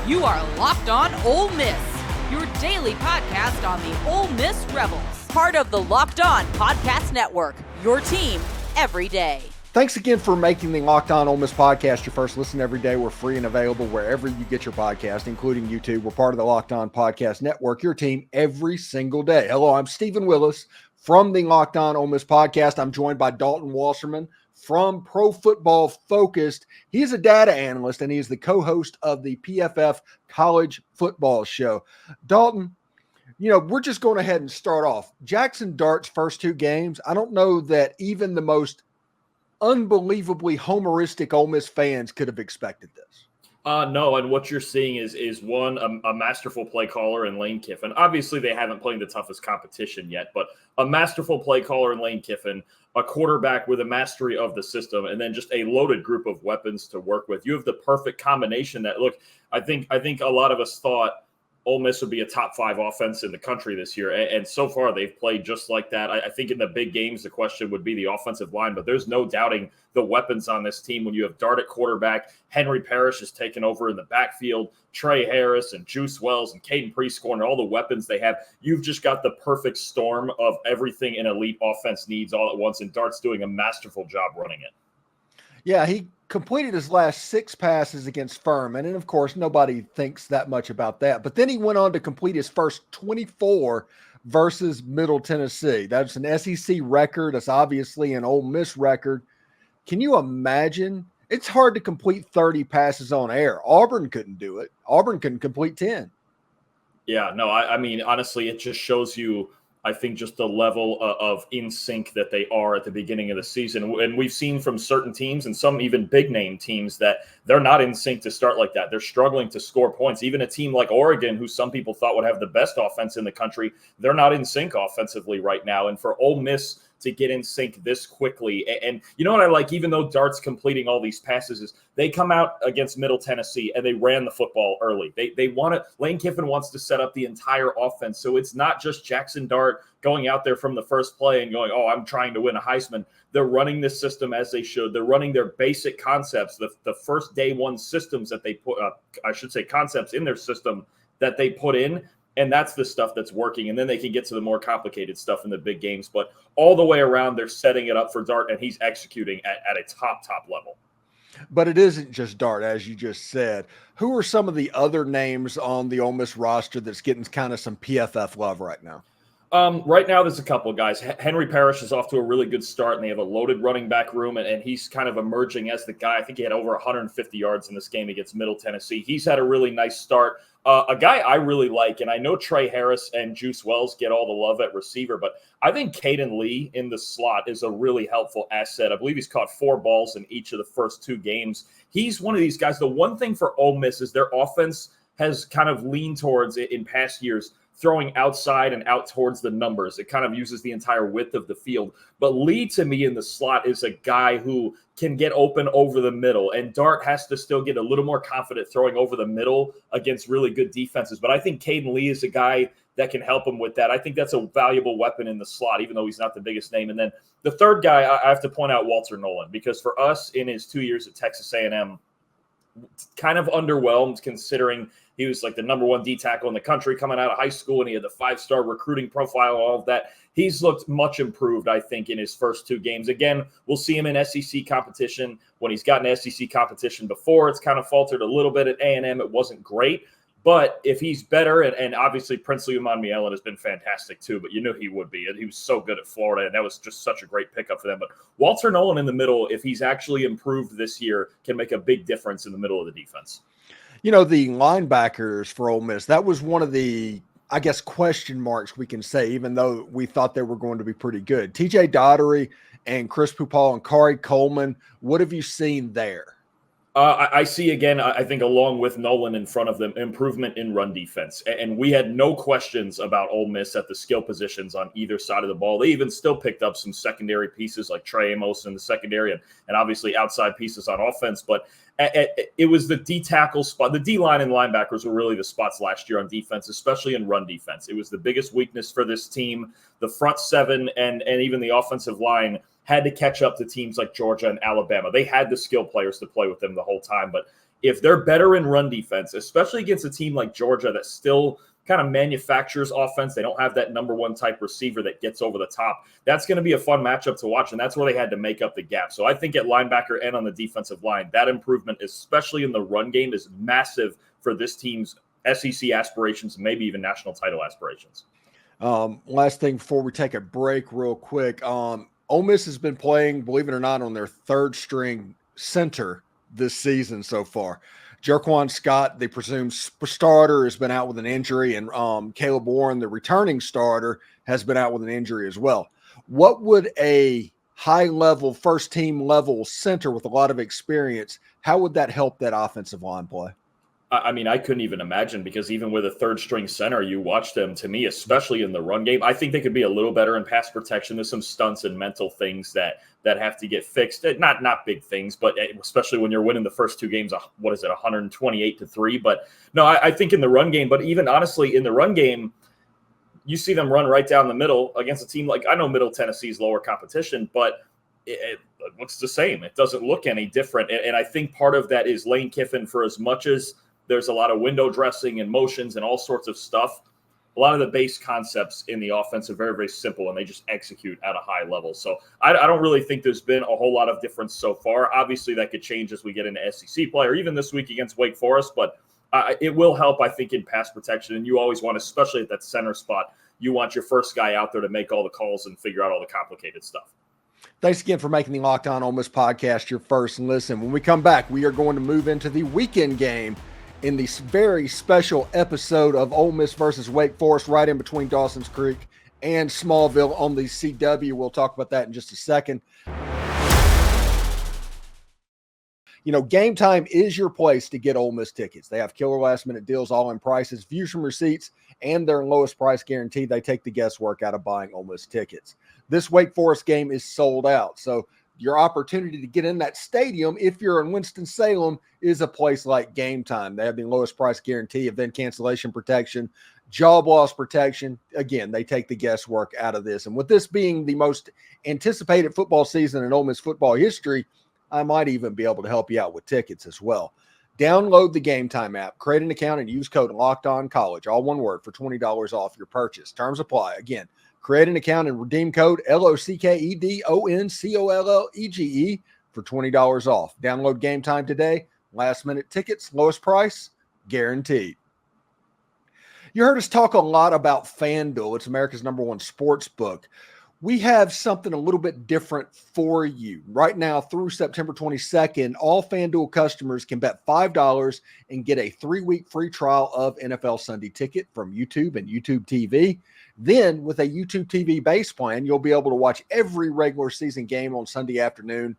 You are Locked On Ole Miss, your daily podcast on the Ole Miss Rebels. Part of the Locked On Podcast Network, your team every day. Thanks again for making the Locked On Ole Miss podcast your first listen every day. We're free and available wherever you get your podcast, including YouTube. We're part of the Locked On Podcast Network, your team every single day. Hello, I'm Steven Willis from the Locked On Ole Miss podcast. I'm joined by Dalton Wasserman from Pro Football Focused. He is a data analyst, and he is the co-host of the PFF College Football Show. Dalton, we're just going ahead and start off. Jaxson Dart's first two games, I don't know that even the most unbelievably homeristic Ole Miss fans could have expected this. No, and what you're seeing is one, a masterful play caller in Lane Kiffin. Obviously, they haven't played the toughest competition yet, but a masterful play caller in Lane Kiffin, a quarterback with a mastery of the system, and then just a loaded group of weapons to work with. You have the perfect combination that, look, I think a lot of us thought Ole Miss would be a top 5 offense in the country this year. And so far they've played just like that. I think in the big games, the question would be the offensive line, but there's no doubting the weapons on this team. When you have Dart at quarterback, Henry Parrish has taken over in the backfield, Trey Harris and Juice Wells and Caden Lee and all the weapons they have. You've just got the perfect storm of everything an elite offense needs all at once. And Dart's doing a masterful job running it. Yeah, he completed his last 6 passes against Furman, and of course, nobody thinks that much about that. But then he went on to complete his first 24 versus Middle Tennessee. That's an SEC record. That's obviously an Ole Miss record. Can you imagine? It's hard to complete 30 passes on air. Auburn couldn't do it. Auburn couldn't complete 10. Yeah, no, I mean, honestly, it just shows you, I think, just the level of in sync that they are at the beginning of the season. And we've seen from certain teams and some even big name teams that they're not in sync to start like that. They're struggling to score points. Even a team like Oregon, who some people thought would have the best offense in the country, they're not in sync offensively right now. And for Ole Miss to get in sync this quickly. And you know what I like, even though Dart's completing all these passes, is they come out against Middle Tennessee and they ran the football early. They want to, Lane Kiffin wants to set up the entire offense. So it's not just Jaxson Dart going out there from the first play and going, oh, I'm trying to win a Heisman. They're running this system as they should. They're running their basic concepts, the first day one systems that they put up, concepts in their system that they put in. And that's the stuff that's working. And then they can get to the more complicated stuff in the big games. But all the way around, they're setting it up for Dart, and he's executing at a top level. But it isn't just Dart, as you just said. Who are some of the other names on the Ole Miss roster that's getting kind of some PFF love right now? Right now, there's a couple of guys. Henry Parrish is off to a really good start, and they have a loaded running back room, and he's kind of emerging as the guy. I think he had over 150 yards in this game against Middle Tennessee. He's had a really nice start. A guy I really like, and I know Trey Harris and Juice Wells get all the love at receiver, but I think Caden Lee in the slot is a really helpful asset. I believe he's caught 4 balls in each of the first 2 games. He's one of these guys. The one thing for Ole Miss is their offense has kind of leaned towards it in past years, throwing outside and out towards the numbers. It kind of uses the entire width of the field. But Lee, to me, in the slot is a guy who can get open over the middle. And Dart has to still get a little more confident throwing over the middle against really good defenses. But I think Caden Lee is a guy that can help him with that. I think that's a valuable weapon in the slot, even though he's not the biggest name. And then the third guy, I have to point out Walter Nolen, because for us in his 2 years at Texas A&M, kind of underwhelmed considering he was like the number 1 D tackle in the country coming out of high school, and he had the 5-star recruiting profile, all of that. He's looked much improved, I think, in his first 2 games. Again, we'll see him in SEC competition. When he's gotten SEC competition before, it's kind of faltered a little bit at A&M. It wasn't great. But if he's better, and obviously Princely Umanmielen has been fantastic too, but you knew he would be. He was so good at Florida, and that was just such a great pickup for them. But Walter Nolen in the middle, if he's actually improved this year, can make a big difference in the middle of the defense. The linebackers for Ole Miss, that was one of the, I guess, question marks we can say, even though we thought they were going to be pretty good. TJ Daugherty and Chris Pupal and Kari Coleman, what have you seen there? I see, again, I think along with Nolen in front of them, improvement in run defense. And we had no questions about Ole Miss at the skill positions on either side of the ball. They even still picked up some secondary pieces like Trey Amos in the secondary and obviously outside pieces on offense. But it was the D-tackle spot. The D-line and linebackers were really the spots last year on defense, especially in run defense. It was the biggest weakness for this team. The front 7 and even the offensive line had to catch up to teams like Georgia and Alabama. They had the skill players to play with them the whole time. But if they're better in run defense, especially against a team like Georgia that still kind of manufactures offense, they don't have that number one type receiver that gets over the top. That's going to be a fun matchup to watch, and that's where they had to make up the gap. So I think at linebacker and on the defensive line, that improvement, especially in the run game, is massive for this team's SEC aspirations, and maybe even national title aspirations. Last thing before we take a break real quick. Ole Miss has been playing, believe it or not, on their third string center this season so far. Jerquan Scott, the presumed starter, has been out with an injury, and Caleb Warren, the returning starter, has been out with an injury as well. What would a high-level, first-team level center with a lot of experience, how would that help that offensive line play? I mean, I couldn't even imagine, because even with a third-string center, you watch them, to me, especially in the run game, I think they could be a little better in pass protection. There's some stunts and mental things that have to get fixed. Not big things, but especially when you're winning the first two games, 128-3. But no, I think in the run game, but even honestly in the run game, you see them run right down the middle against a team like, I know Middle Tennessee's lower competition, but it looks the same. It doesn't look any different. And I think part of that is Lane Kiffin, for as much as there's a lot of window dressing and motions and all sorts of stuff, a lot of the base concepts in the offense are very, very simple, and they just execute at a high level. So I don't really think there's been a whole lot of difference so far. Obviously, that could change as we get into SEC play, or even this week against Wake Forest, but it will help, I think, in pass protection. And you always want, especially at that center spot, you want your first guy out there to make all the calls and figure out all the complicated stuff. Thanks again for making the Locked On Ole Miss podcast your first listen. When we come back, we are going to move into the weekend game in this very special episode of Ole Miss versus Wake Forest, right in between Dawson's Creek and Smallville on the CW. We'll talk about that in just a second. You know, Game Time is your place to get Ole Miss tickets. They have killer last-minute deals, all-in prices, views from receipts, and their lowest price guarantee. They take the guesswork out of buying Ole Miss tickets. This Wake Forest game is sold out, so your opportunity to get in that stadium, if you're in Winston-Salem, is a place like Game Time. They have the lowest price guarantee, event cancellation protection, job loss protection. Again, they take the guesswork out of this. And with this being the most anticipated football season in Ole Miss football history, I might even be able to help you out with tickets as well. Download the Game Time app, create an account, and use code LOCKEDONCollege, all one word, for $20 off your purchase. Terms apply. Again, create an account and redeem code LOCKEDONCOLLEGE for $20 off. Download Game Time today. Last minute tickets, lowest price, guaranteed. You heard us talk a lot about FanDuel. It's America's #1 sports book. We have something a little bit different for you. Right now, through September 22nd, all FanDuel customers can bet $5 and get a 3-week free trial of NFL Sunday Ticket from YouTube and YouTube TV. Then, with a YouTube TV base plan, you'll be able to watch every regular season game on Sunday afternoon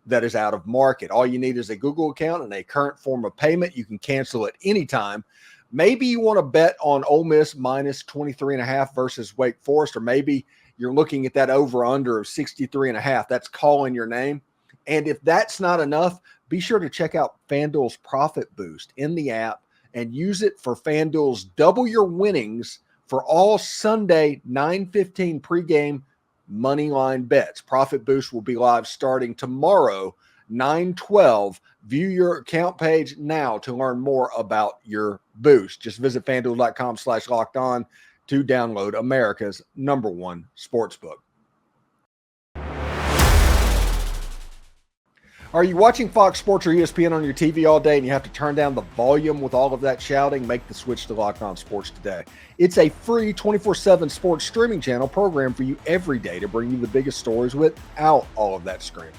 that is out of market. All you need is a Google account and a current form of payment. You can cancel at any time. Maybe you want to bet on Ole Miss minus 23.5 versus Wake Forest, or maybe you're looking at that over-under of 63.5. That's calling your name. And if that's not enough, be sure to check out FanDuel's Profit Boost in the app and use it for FanDuel's Double Your Winnings for all Sunday 9:15 pregame money line bets. Profit Boost will be live starting tomorrow, 9/12. View your account page now to learn more about your boost. Just visit FanDuel.com/lockedon to download America's #1 sportsbook. Are you watching Fox Sports or ESPN on your TV all day and you have to turn down the volume with all of that shouting? Make the switch to Locked On Sports today. It's a free 24/7 sports streaming channel program for you every day to bring you the biggest stories without all of that screaming.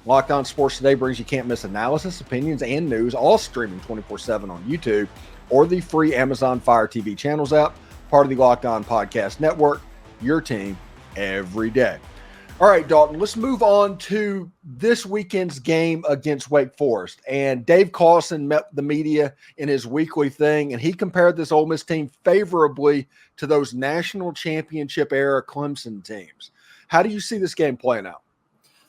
Locked On Sports Today brings you can't-miss analysis, opinions, and news, all streaming 24/7 on YouTube or the free Amazon Fire TV channels app, part of the Locked On Podcast Network, your team every day. All right, Dalton, let's move on to this weekend's game against Wake Forest. And Dave Clawson met the media in his weekly thing, and he compared this Ole Miss team favorably to those national championship-era Clemson teams. How do you see this game playing out?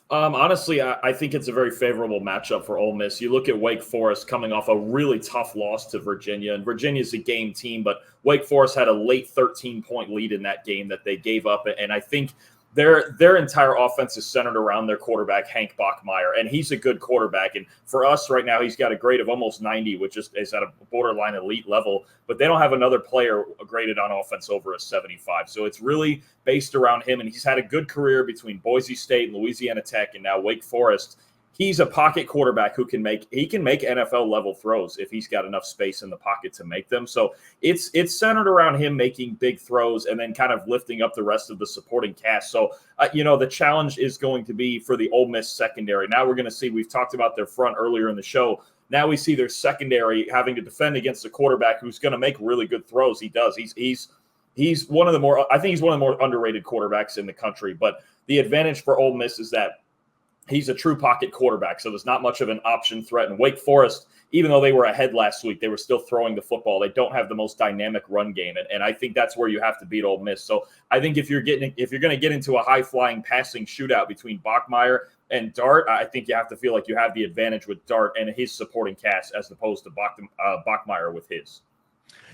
Honestly, I think it's a very favorable matchup for Ole Miss. You look at Wake Forest coming off a really tough loss to Virginia, and Virginia's a game team, but Wake Forest had a late 13-point lead in that game that they gave up. And I think their entire offense is centered around their quarterback, Hank Bachmeier, and he's a good quarterback. And for us right now, he's got a grade of almost 90, which is at a borderline elite level, but they don't have another player graded on offense over a 75. So it's really based around him, and he's had a good career between Boise State and Louisiana Tech and now Wake Forest. He's a pocket quarterback who can make NFL level throws if he's got enough space in the pocket to make them. So it's centered around him making big throws and then kind of lifting up the rest of the supporting cast. So, the challenge is going to be for the Ole Miss secondary. Now we're going to see, we've talked about their front earlier in the show. Now we see their secondary having to defend against a quarterback who's going to make really good throws. He does. He's one of the more, I think he's one of the more underrated quarterbacks in the country. But the advantage for Ole Miss is that he's a true pocket quarterback, so there's not much of an option threat. And Wake Forest, even though they were ahead last week, they were still throwing the football. They don't have the most dynamic run game, and I think that's where you have to beat Ole Miss. So I think if you're going to get into a high-flying passing shootout between Bachmeier and Dart, I think you have to feel like you have the advantage with Dart and his supporting cast as opposed to Bachmeier with his.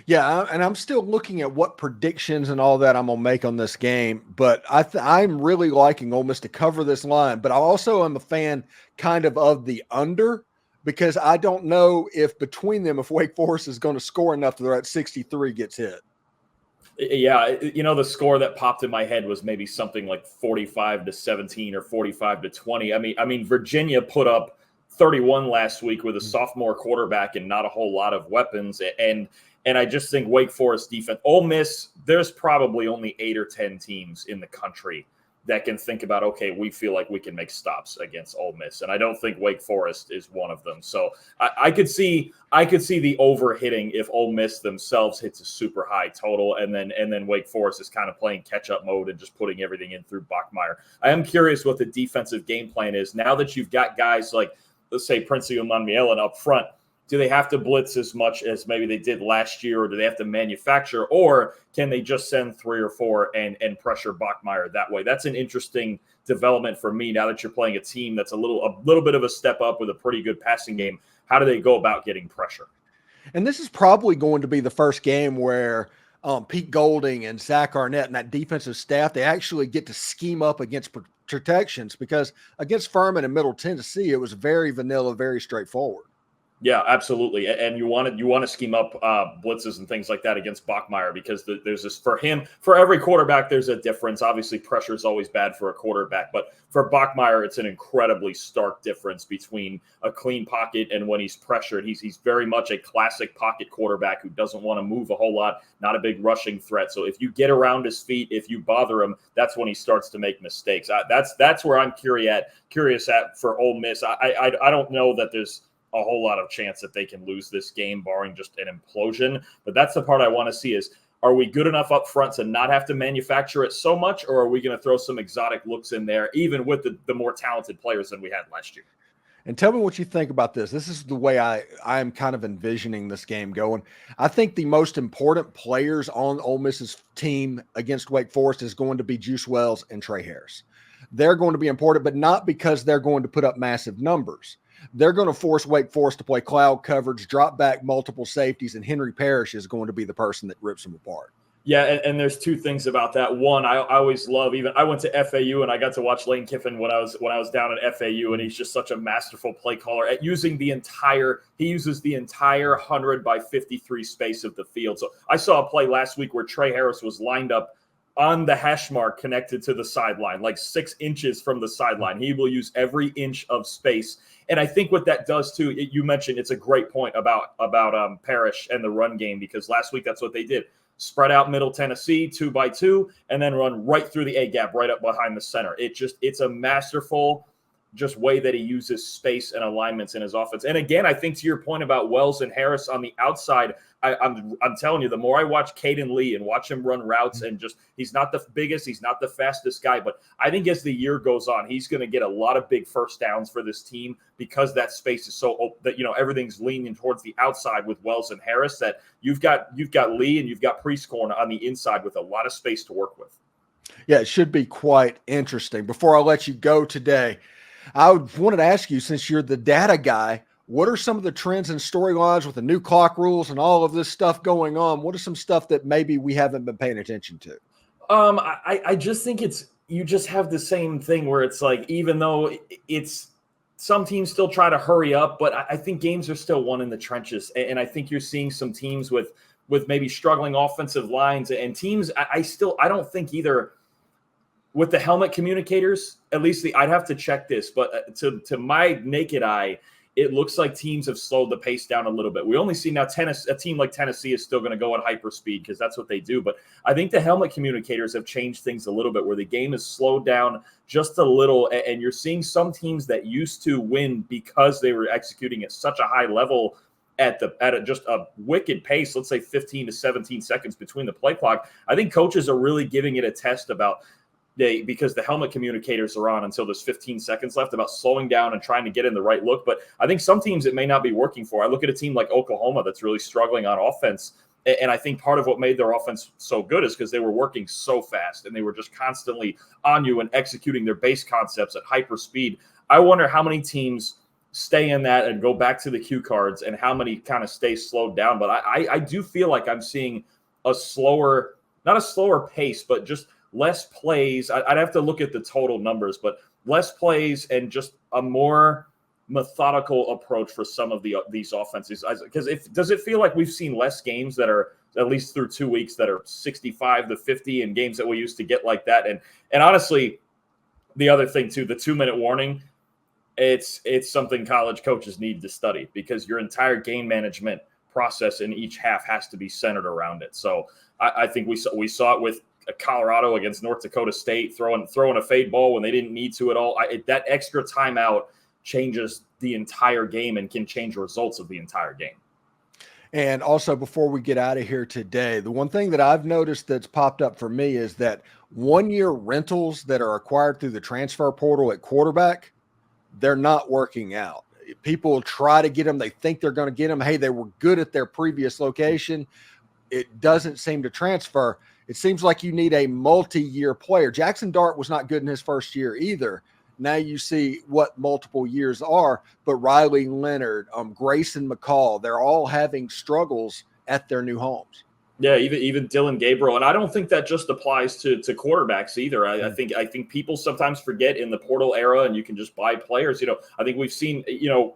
Yeah, and I'm still looking at what predictions and all that I'm going to make on this game, but I'm really liking Ole Miss to cover this line, but I also am a fan kind of the under, because I don't know if between them, if Wake Forest is going to score enough to that 63 gets hit. Yeah, the score that popped in my head was maybe something like 45-17 or 45-20. I mean, Virginia put up 31 last week with a sophomore quarterback and not a whole lot of weapons, and I just think Wake Forest defense, Ole Miss, there's probably only 8 or 10 teams in the country that can think about, okay, we feel like we can make stops against Ole Miss. And I don't think Wake Forest is one of them. So I could see the over hitting if Ole Miss themselves hits a super high total, and then Wake Forest is kind of playing catch up mode and just putting everything in through Bachmeier. I am curious what the defensive game plan is now that you've got guys like, let's say, Prince Umanmielen up front. Do they have to blitz as much as maybe they did last year, or do they have to manufacture, or can they just send 3 or 4 and pressure Bachmeier that way? That's an interesting development for me now that you're playing a team that's a little bit of a step up with a pretty good passing game. How do they go about getting pressure? And this is probably going to be the first game where Pete Golding and Zach Arnett and that defensive staff, they actually get to scheme up against protections, because against Furman and Middle Tennessee, it was very vanilla, very straightforward. Yeah, absolutely. And you want to scheme up blitzes and things like that against Bachmeier, because there's this for every quarterback, there's a difference. Obviously, pressure is always bad for a quarterback, but for Bachmeier, it's an incredibly stark difference between a clean pocket and when he's pressured. He's very much a classic pocket quarterback who doesn't want to move a whole lot, not a big rushing threat. So if you get around his feet, if you bother him, that's when he starts to make mistakes. That's where I'm curious at for Ole Miss. I don't know that there's a whole lot of chance that they can lose this game, barring just an implosion. But that's the part I want to see is, are we good enough up front to not have to manufacture it so much, or are we going to throw some exotic looks in there, even with the more talented players than we had last year? And tell me what you think about this. This is the way I am kind of envisioning this game going. I think the most important players on Ole Miss's team against Wake Forest is going to be Juice Wells and Trey Harris. They're going to be important, but not because they're going to put up massive numbers. They're going to force Wake Forest to play cloud coverage, drop back multiple safeties, and Henry Parrish is going to be the person that rips them apart. Yeah, and there's 2 things about that. One, I always love, I went to FAU and I got to watch Lane Kiffin when I was down at FAU, and he's just such a masterful play caller at using he uses the entire 100 by 53 space of the field. So I saw a play last week where Trey Harris was lined up on the hash mark connected to the sideline, like 6 inches from the sideline. He will use every inch of space. And I think what that does too, you mentioned, it's a great point about Parrish and the run game, because last week that's what they did. Spread out Middle Tennessee 2 by 2 and then run right through the A gap, right up behind the center. It's a masterful just way that he uses space and alignments in his offense. And again, I think to your point about Wells and Harris on the outside, I'm telling you, the more I watch Caden Lee and watch him run routes, and just, he's not the biggest, he's not the fastest guy, but I think as the year goes on, he's going to get a lot of big first downs for this team, because that space is so open that, everything's leaning towards the outside with Wells and Harris, that you've got Lee and you've got Priestcorn on the inside with a lot of space to work with. Yeah, it should be quite interesting. Before I let you go today, I wanted to ask you, since you're the data guy, what are some of the trends and storylines with the new clock rules and all of this stuff going on? What are some stuff that maybe we haven't been paying attention to? I just think you just have the same thing where it's like, even though it's some teams still try to hurry up, but I think games are still won in the trenches. And I think you're seeing some teams with maybe struggling offensive lines and teams. I don't think either with the helmet communicators, at least I'd have to check this, but to my naked eye, it looks like teams have slowed the pace down a little bit. We only see now a team like Tennessee is still going to go at hyper speed because that's what they do. But I think the helmet communicators have changed things a little bit where the game is slowed down just a little. And you're seeing some teams that used to win because they were executing at such a high level at just a wicked pace, let's say 15 to 17 seconds between the play clock. I think coaches are really giving it a test about because the helmet communicators are on until there's 15 seconds left, about slowing down and trying to get in the right look. But I think some teams it may not be working for. I look at a team like Oklahoma that's really struggling on offense. And I think part of what made their offense so good is because they were working so fast and they were just constantly on you and executing their base concepts at hyper speed. I wonder how many teams stay in that and go back to the cue cards and how many kind of stay slowed down. But I do feel like I'm seeing not a slower pace, but just less plays. I'd have to look at the total numbers, but less plays and just a more methodical approach for some of these offenses. Because does it feel like we've seen less games that are, at least through 2 weeks, that are 65 to 50 and games that we used to get like that? And honestly, the other thing too, the 2-minute warning, it's something college coaches need to study because your entire game management process in each half has to be centered around it. So I think we saw it with Colorado against North Dakota State, throwing a fade ball when they didn't need to at all. That extra timeout changes the entire game and can change results of the entire game. And also, before we get out of here today, the one thing that I've noticed that's popped up for me is that 1-year rentals that are acquired through the transfer portal at quarterback, they're not working out. People try to get them. They think they're going to get them. Hey, they were good at their previous location. It doesn't seem to transfer. It seems like you need a multi-year player. Jaxson Dart was not good in his first year either. Now you see what multiple years are, but Riley Leonard, Grayson McCall, they're all having struggles at their new homes. Yeah, even Dylan Gabriel. And I don't think that just applies to quarterbacks either. I think people sometimes forget in the portal era and you can just buy players. I think we've seen,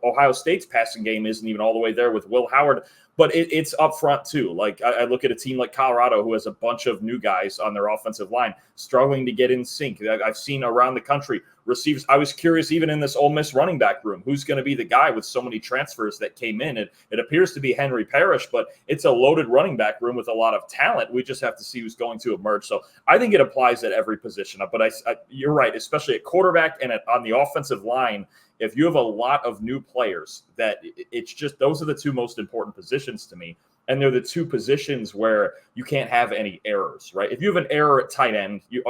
Ohio State's passing game isn't even all the way there with Will Howard, but it's up front too. Like I look at a team like Colorado who has a bunch of new guys on their offensive line struggling to get in sync. I've seen around the country receivers. I was curious even in this Ole Miss running back room, who's going to be the guy with so many transfers that came in. It appears to be Henry Parrish, but it's a loaded running back room with a lot of talent. We just have to see who's going to emerge. So I think it applies at every position. But you're right, especially at quarterback and on the offensive line. If you have a lot of new players, that it's just those are the two most important positions to me. And they're the two positions where you can't have any errors, right? If you have an error at tight end, you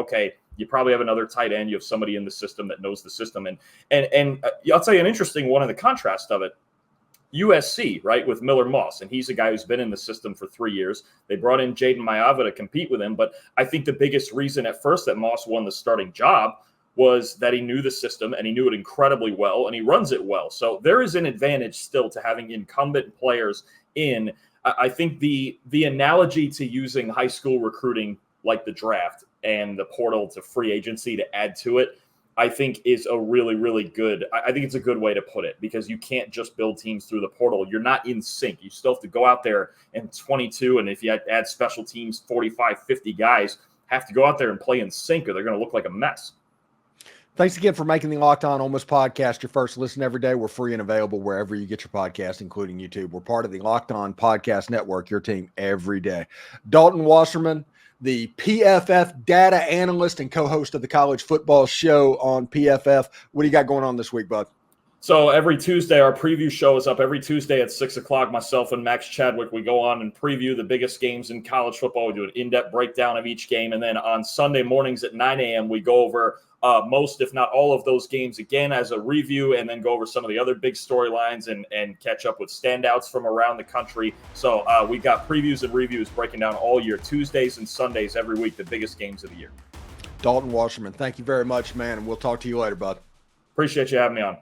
probably have another tight end. You have somebody in the system that knows the system. And I'll tell you an interesting one in the contrast of it. USC, right, with Miller Moss, and he's a guy who's been in the system for 3 years. They brought in Jaden Maiava to compete with him, but I think the biggest reason at first that Moss won the starting job was that he knew the system and he knew it incredibly well and he runs it well. So there is an advantage still to having incumbent players in. I think the analogy to using high school recruiting like the draft and the portal to free agency to add to it, I think is a really, really good. I think it's a good way to put it because you can't just build teams through the portal. You're not in sync. You still have to go out there and 22. And if you add special teams, 45, 50 guys have to go out there and play in sync or they're going to look like a mess. Thanks again for making the Locked On Ole Miss podcast your first listen every day. We're free and available wherever you get your podcast, including YouTube. We're part of the Locked On Podcast Network, your team every day. Dalton Wasserman, the PFF data analyst and co-host of the College Football Show on PFF. What do you got going on this week, bud? So every Tuesday, our preview show is up every Tuesday at 6 o'clock. Myself and Max Chadwick, we go on and preview the biggest games in college football. We do an in-depth breakdown of each game. And then on Sunday mornings at 9 a.m., we go over most, if not all of those games again as a review and then go over some of the other big storylines and catch up with standouts from around the country. So we got previews and reviews breaking down all year, Tuesdays and Sundays every week, the biggest games of the year. Dalton Wasserman, thank you very much, man. And we'll talk to you later, bud. Appreciate you having me on.